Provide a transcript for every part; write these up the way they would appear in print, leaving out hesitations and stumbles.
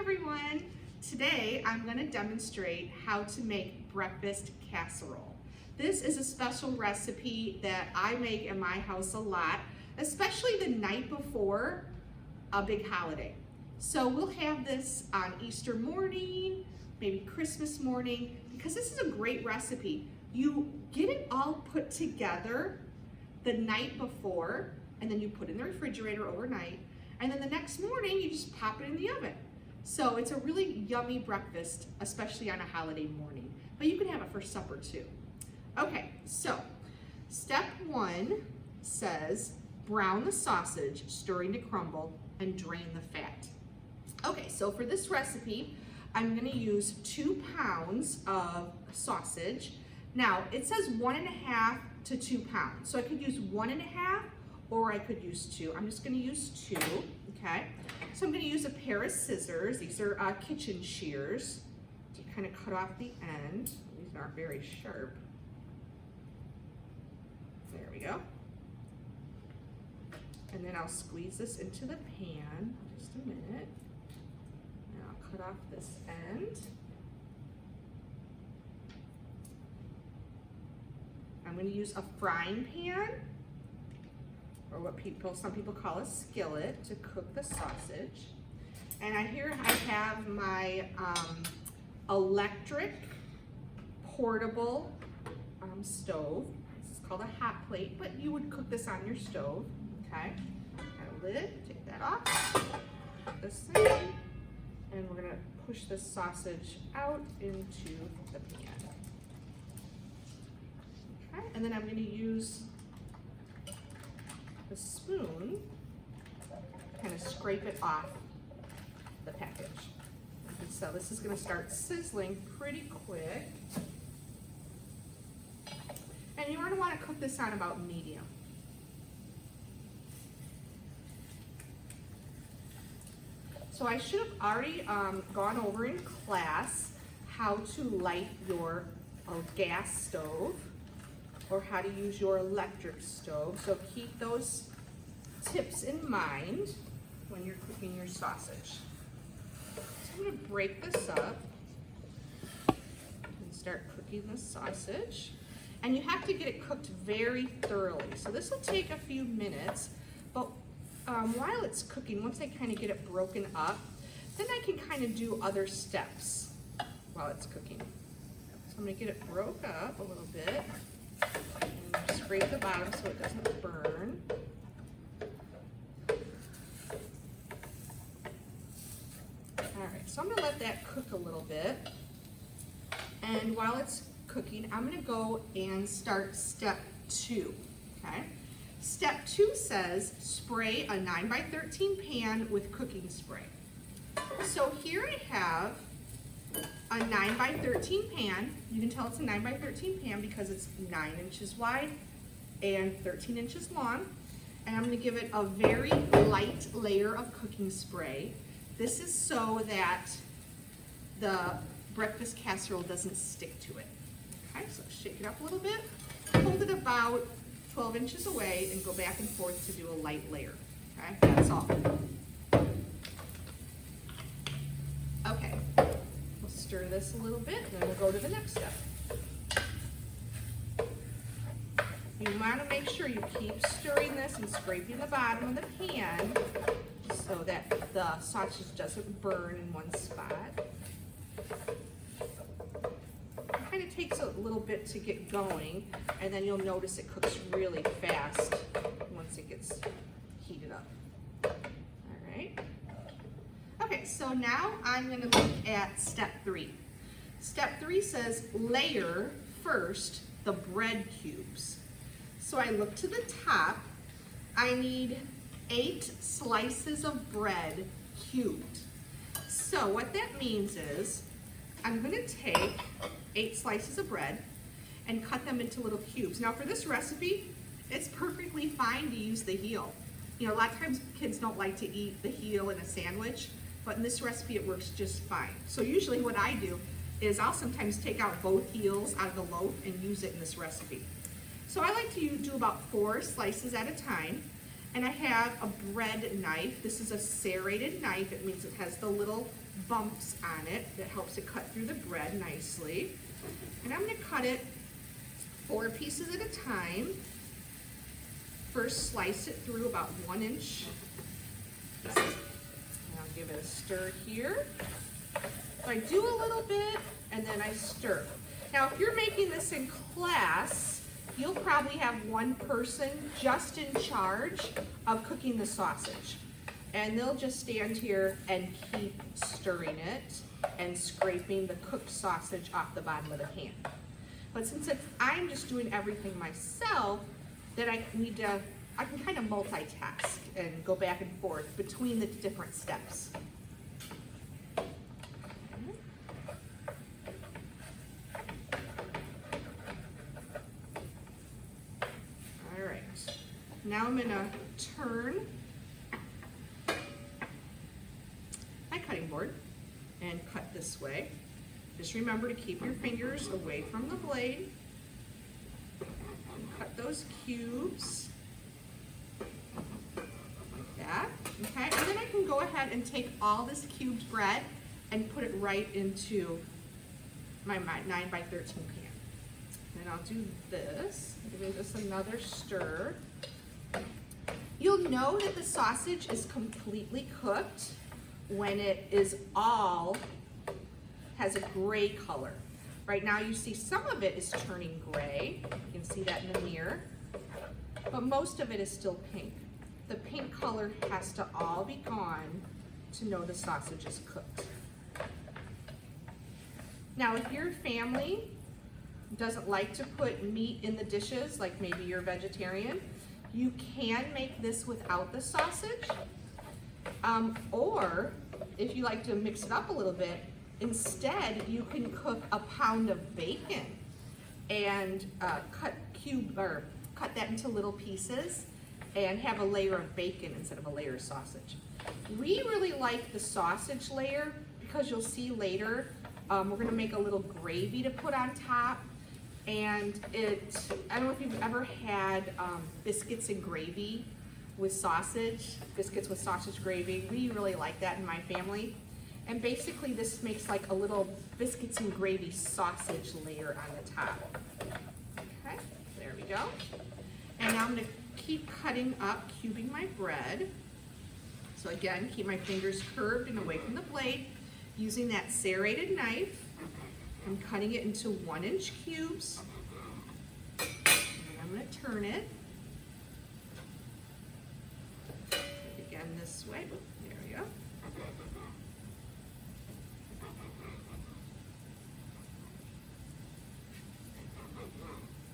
everyone. Today I'm going to demonstrate how to make breakfast casserole. This is a special recipe that I make in my house a lot, especially the night before a big holiday. So we'll have this on Easter morning, maybe Christmas morning, because this is a great recipe. You get it all put together the night before, and then you put it in the refrigerator overnight, and then the next morning you just pop it in the oven. So it's a really yummy breakfast, especially on a holiday morning, but you can have it for supper too. Okay, so step 1 says brown the sausage, stirring to crumble, and drain the fat. Okay, so for this recipe, I'm gonna use 2 pounds of sausage. Now, it says 1.5 to 2 pounds. So I could use 1.5 or I could use 2. I'm just gonna use 2, okay? So I'm gonna use a pair of scissors. These are kitchen shears to kind of cut off the end. These aren't very sharp. There we go. And then I'll squeeze this into the pan, just a minute. And I'll cut off this end. I'm going to use a frying pan, or what some people call a skillet, to cook the sausage. And I have my electric portable stove. This is called a hot plate, but you would cook this on your stove. Okay, got a lid, take that off, put this in, and we're going to push the sausage out into the pan. Okay, and then I'm going to use the spoon, kind of scrape it off the package. And so this is going to start sizzling pretty quick. And you're going to want to cook this on about medium. So I should have already gone over in class how to light your gas stove or how to use your electric stove. So keep those tips in mind when you're cooking your sausage. So I'm going to break this up and start cooking the sausage. And you have to get it cooked very thoroughly. So this will take a few minutes, but while it's cooking, once I kind of get it broken up, then I can kind of do other steps while it's cooking. So I'm going to get it broke up a little bit and scrape the bottom so it doesn't burn. Alright, so I'm going to let that cook a little bit. And while it's cooking, I'm going to go and start step 2. Okay? Step 2 says spray a 9x13 pan with cooking spray. So here I have a 9x13 pan. You can tell it's a 9x13 pan because it's 9 inches wide and 13 inches long. And I'm going to give it a very light layer of cooking spray. This is so that the breakfast casserole doesn't stick to it. Okay, so shake it up a little bit, hold it about 12 inches away, and go back and forth to do a light layer. Okay, that's all. Okay, we'll stir this a little bit, and then we'll go to the next step. You want to make sure you keep stirring this and scraping the bottom of the pan so that the sausage doesn't burn in one spot. It kind of takes a little bit to get going, and then you'll notice it cooks really fast once it gets heated up. All right. Okay, so now I'm going to look at step 3. Step 3 says layer first the bread cubes. So I look to the top. I need 8 slices of bread cubed. So what that means is I'm going to take 8 slices of bread and cut them into little cubes. Now for this recipe, it's perfectly fine to use the heel. You know, a lot of times kids don't like to eat the heel in a sandwich, but in this recipe it works just fine. So usually what I do is I'll sometimes take out both heels out of the loaf and use it in this recipe. So I like to do about 4 slices at a time, And I have a bread knife. This is a serrated knife. It means it has the little bumps on it that helps it cut through the bread nicely. And I'm gonna cut it 4 pieces at a time. First, slice it through about 1 inch. And I'll give it a stir here. So I do a little bit and then I stir. Now, if you're making this in class, you'll probably have one person just in charge of cooking the sausage. And they'll just stand here and keep stirring it and scraping the cooked sausage off the bottom of the pan. But since I'm just doing everything myself, then I can kind of multitask and go back and forth between the different steps. All right, now I'm gonna turn my cutting board and cut this way. Just remember to keep your fingers away from the blade. And cut those cubes like that, okay? And then I can go ahead and take all this cubed bread and put it right into my 9 by 13 pan. And I'll do this, give this another stir. You'll know that the sausage is completely cooked when it is all has a gray color. Right now you see some of it is turning gray. You can see that in the mirror. But most of it is still pink. The pink color has to all be gone to know the sausage is cooked. Now, if your family doesn't like to put meat in the dishes, like maybe you're vegetarian, you can make this without the sausage. Or if you like to mix it up a little bit, instead you can cook a pound of bacon and cut that into little pieces and have a layer of bacon instead of a layer of sausage. We really like the sausage layer because you'll see later we're gonna make a little gravy to put on top. And I don't know if you've ever had biscuits and gravy with sausage, biscuits with sausage gravy. We really like that in my family. And basically this makes like a little biscuits and gravy sausage layer on the top. Okay, there we go. And now I'm gonna keep cutting up, cubing my bread. So again, keep my fingers curved and away from the blade. Using that serrated knife, I'm cutting it into 1 inch cubes. And I'm gonna turn it. Again this way, there we go.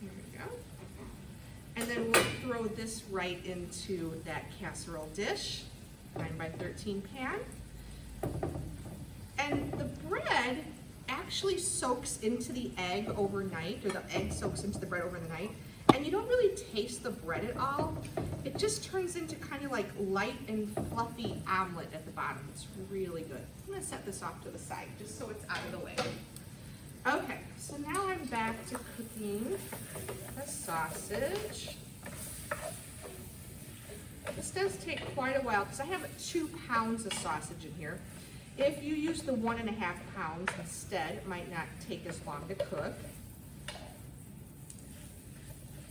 Here we go. And then we'll throw this right into that casserole dish, 9 by 13 pan. And the bread actually soaks into the egg overnight, or the egg soaks into the bread over the night, and you don't really taste the bread at all. It just turns into kind of like light and fluffy omelet at the bottom. It's really good. I'm gonna set this off to the side just so it's out of the way. Okay, so now I'm back to cooking the sausage. This does take quite a while because I have 2 pounds of sausage in here. If you use the 1.5 pounds instead, it might not take as long to cook.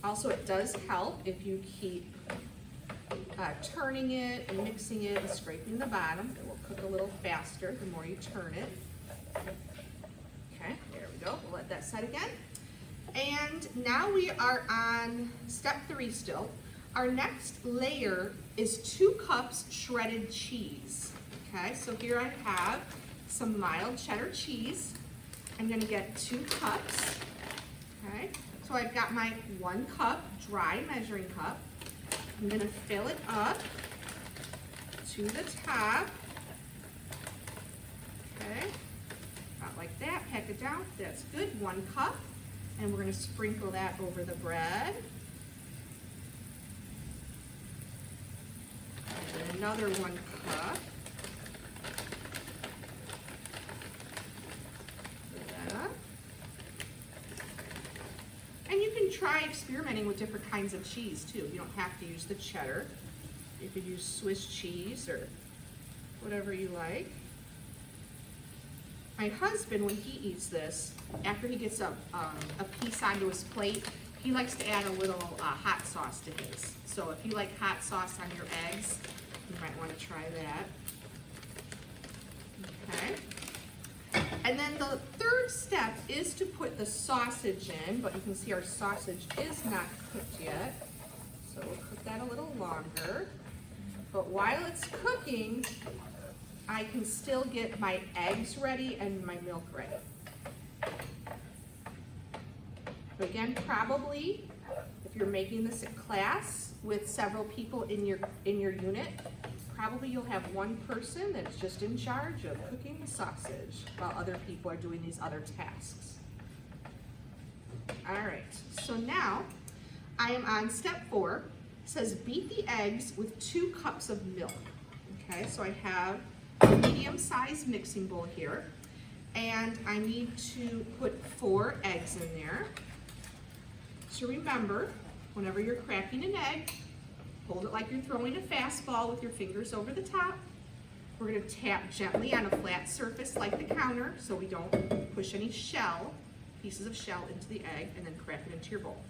Also, it does help if you keep turning it and mixing it and scraping the bottom. It will cook a little faster the more you turn it. Okay, there we go. We'll let that set again. And now we are on step 3 still. Our next layer is 2 cups shredded cheese. Okay, so here I have some mild cheddar cheese. I'm gonna get 2 cups. Okay, so I've got my 1 cup dry measuring cup. I'm gonna fill it up to the top. Okay, about like that, pack it down, that's good, 1 cup. And we're gonna sprinkle that over the bread. And another 1 cup. And you can try experimenting with different kinds of cheese too. You don't have to use the cheddar. could use Swiss cheese or whatever you like. My husband, when he eats this, after he gets a piece onto his plate, he likes to add a little hot sauce to his. So if you like hot sauce on your eggs, you might want to try that. Okay. And then the third step is to put the sausage in, but you can see our sausage is not cooked yet. So we'll cook that a little longer. But while it's cooking, I can still get my eggs ready and my milk ready. So again, probably if you're making this at class with several people in your unit, probably you'll have one person that's just in charge of cooking the sausage while other people are doing these other tasks. All right, so now I am on step 4. It says beat the eggs with 2 cups of milk. Okay, so I have a medium-sized mixing bowl here, and I need to put 4 eggs in there. So remember, whenever you're cracking an egg, hold it like you're throwing a fastball with your fingers over the top. We're going to tap gently on a flat surface like the counter so we don't push any pieces of shell into the egg, and then crack it into your bowl.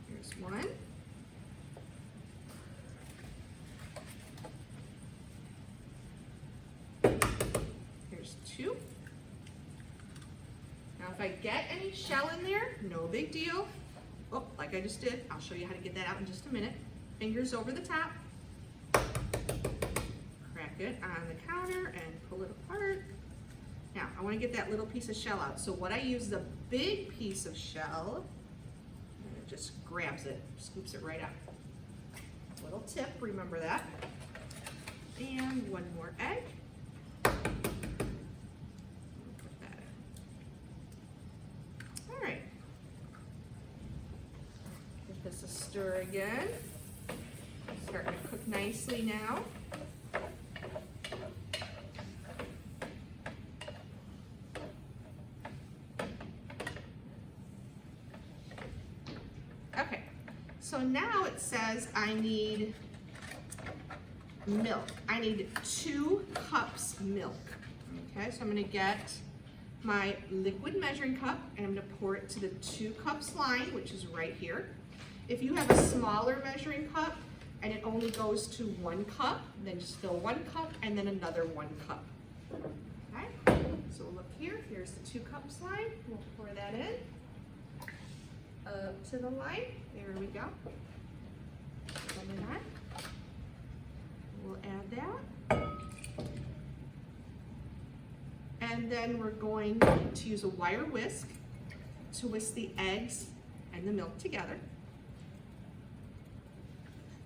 Here's 1. Here's 2. Now if I get any shell in there, no big deal. Oh, like I just did, I'll show you how to get that out in just a minute. Fingers over the top. Crack it on the counter and pull it apart. Now, I want to get that little piece of shell out. So what I use the big piece of shell, and it just grabs it, scoops it right out. Little tip, remember that. And 1 more egg. Put that in. All right. Give this a stir again. Starting to cook nicely now. Okay, so now it says I need milk. I need 2 cups milk. Okay, so I'm gonna get my liquid measuring cup and I'm gonna pour it to the 2 cups line, which is right here. If you have a smaller measuring cup and it only goes to 1 cup, then just fill 1 cup and then another 1 cup. Okay, so look here, here's the 2 cups line. We'll pour that in. Up to the line, there we go. And then we'll add that. And then we're going to use a wire whisk to whisk the eggs and the milk together.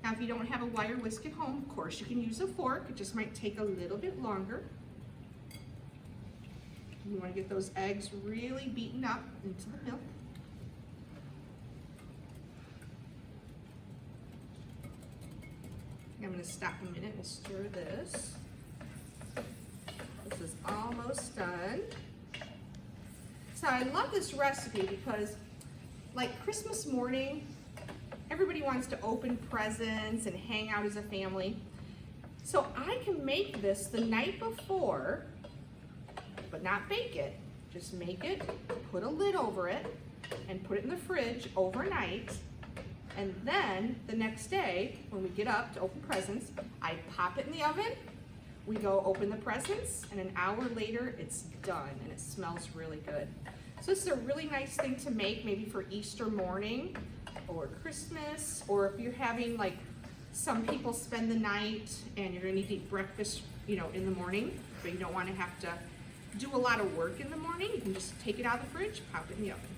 Now if you don't have a wire whisk at home, of course you can use a fork. It just might take a little bit longer. You want to get those eggs really beaten up into the milk. I'm going to stop a minute and stir this. This is almost done. So I love this recipe because, like Christmas morning, everybody wants to open presents and hang out as a family. So I can make this the night before, but not bake it. Just make it, put a lid over it, and put it in the fridge overnight. And then the next day, when we get up to open presents, I pop it in the oven, we go open the presents, and an hour later, it's done, and it smells really good. So this is a really nice thing to make, maybe for Easter morning, or Christmas, or if you're having, like, some people spend the night, and you're gonna need to eat breakfast, you know, in the morning, but you don't wanna have to do a lot of work in the morning. You can just take it out of the fridge, pop it in the oven.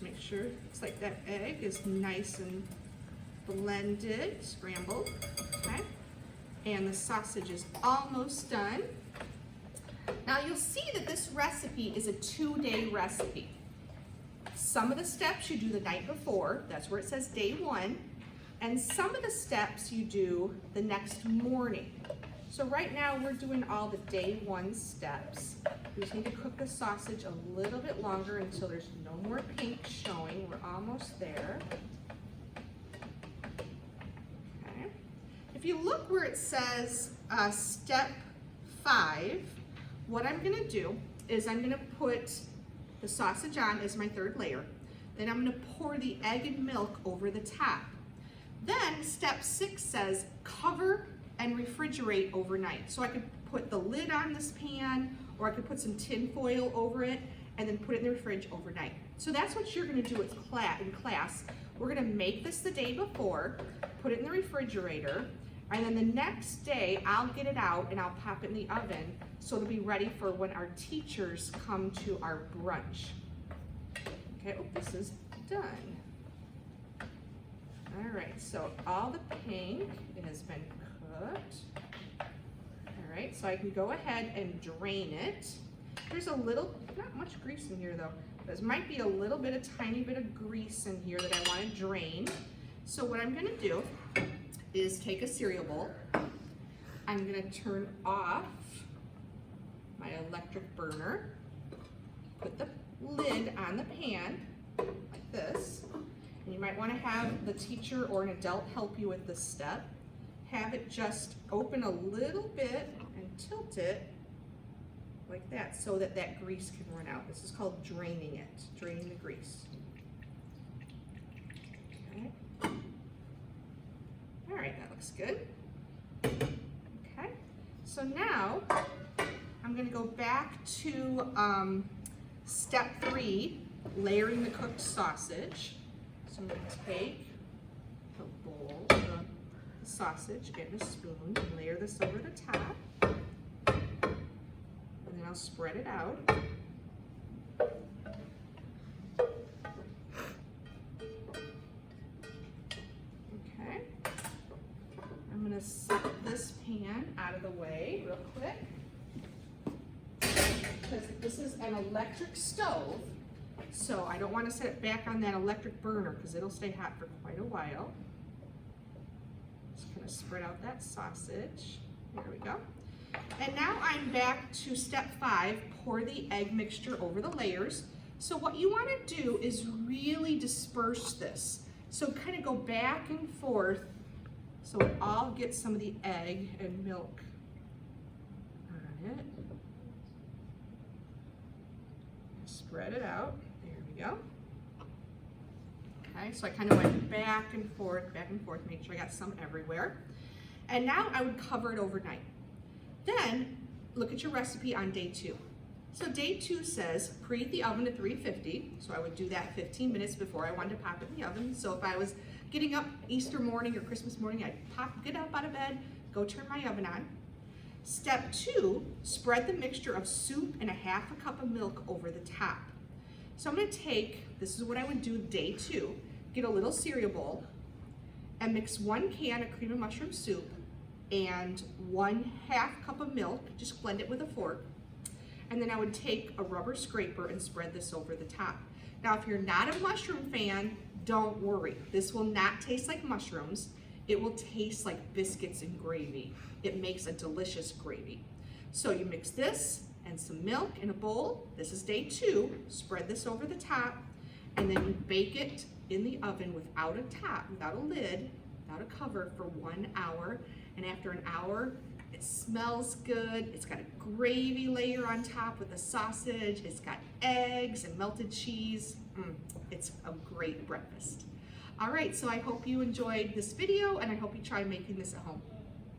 Make sure it's like that egg is nice and blended, scrambled, okay? And the sausage is almost done. Now you'll see that this recipe is a 2-day recipe. Some of the steps you do the night before, that's where it says day 1, and some of the steps you do the next morning. So right now we're doing all the day one steps. We just need to cook the sausage a little bit longer until there's no more pink showing. We're almost there. Okay. If you look where it says step 5, what I'm gonna do is I'm gonna put the sausage on as my third layer. Then I'm gonna pour the egg and milk over the top. Then step 6 says cover and refrigerate overnight. So I could put the lid on this pan, or I could put some tin foil over it and then put it in the fridge overnight. So that's what you're gonna do in class. We're gonna make this the day before, put it in the refrigerator, and then the next day I'll get it out and I'll pop it in the oven so it'll be ready for when our teachers come to our brunch. Okay, oh, this is done. All right, so all the pink has been cooked. All right, so I can go ahead and drain it. There's a little, not much grease in here though. There might be a little bit, a tiny bit of grease in here that I want to drain. So what I'm gonna do is take a cereal bowl. I'm gonna turn off my electric burner, put the lid on the pan like this. And you might want to have the teacher or an adult help you with this step. Have it just open a little bit and tilt it like that so that that grease can run out. This is called draining it, draining the grease. Okay. All right, that looks good. Okay, so now I'm going to go back to step 3, layering the cooked sausage. So I'm going to take a bowl of the sausage and a spoon and layer this over the top. And then I'll spread it out. Okay. I'm going to set this pan out of the way real quick, because this is an electric stove. So I don't want to set it back on that electric burner because it'll stay hot for quite a while. Just kind of spread out that sausage. There we go. And now I'm back to step 5, pour the egg mixture over the layers. So what you want to do is really disperse this. So kind of go back and forth so it all gets some of the egg and milk on it. Spread it out. There we go. Okay, so I kind of went back and forth, make sure I got some everywhere. And now I would cover it overnight. Then look at your recipe on day 2. So day 2 says preheat the oven to 350. So I would do that 15 minutes before I wanted to pop it in the oven. So if I was getting up Easter morning or Christmas morning, I'd get up out of bed, go turn my oven on. Step 2, spread the mixture of soup and a half a cup of milk over the top. So I'm going to take, this is what I would do day 2, get a little cereal bowl and mix 1 can of cream of mushroom soup and 1/2 cup of milk, just blend it with a fork. And then I would take a rubber scraper and spread this over the top. Now if you're not a mushroom fan, don't worry. This will not taste like mushrooms. It will taste like biscuits and gravy. It makes a delicious gravy. So you mix this and some milk in a bowl. This is day 2. Spread this over the top, and then you bake it in the oven without a top, without a lid, without a cover for 1 hour. And after an hour, it smells good. It's got a gravy layer on top with the sausage. It's got eggs and melted cheese. It's a great breakfast. All right, so I hope you enjoyed this video, and I hope you try making this at home.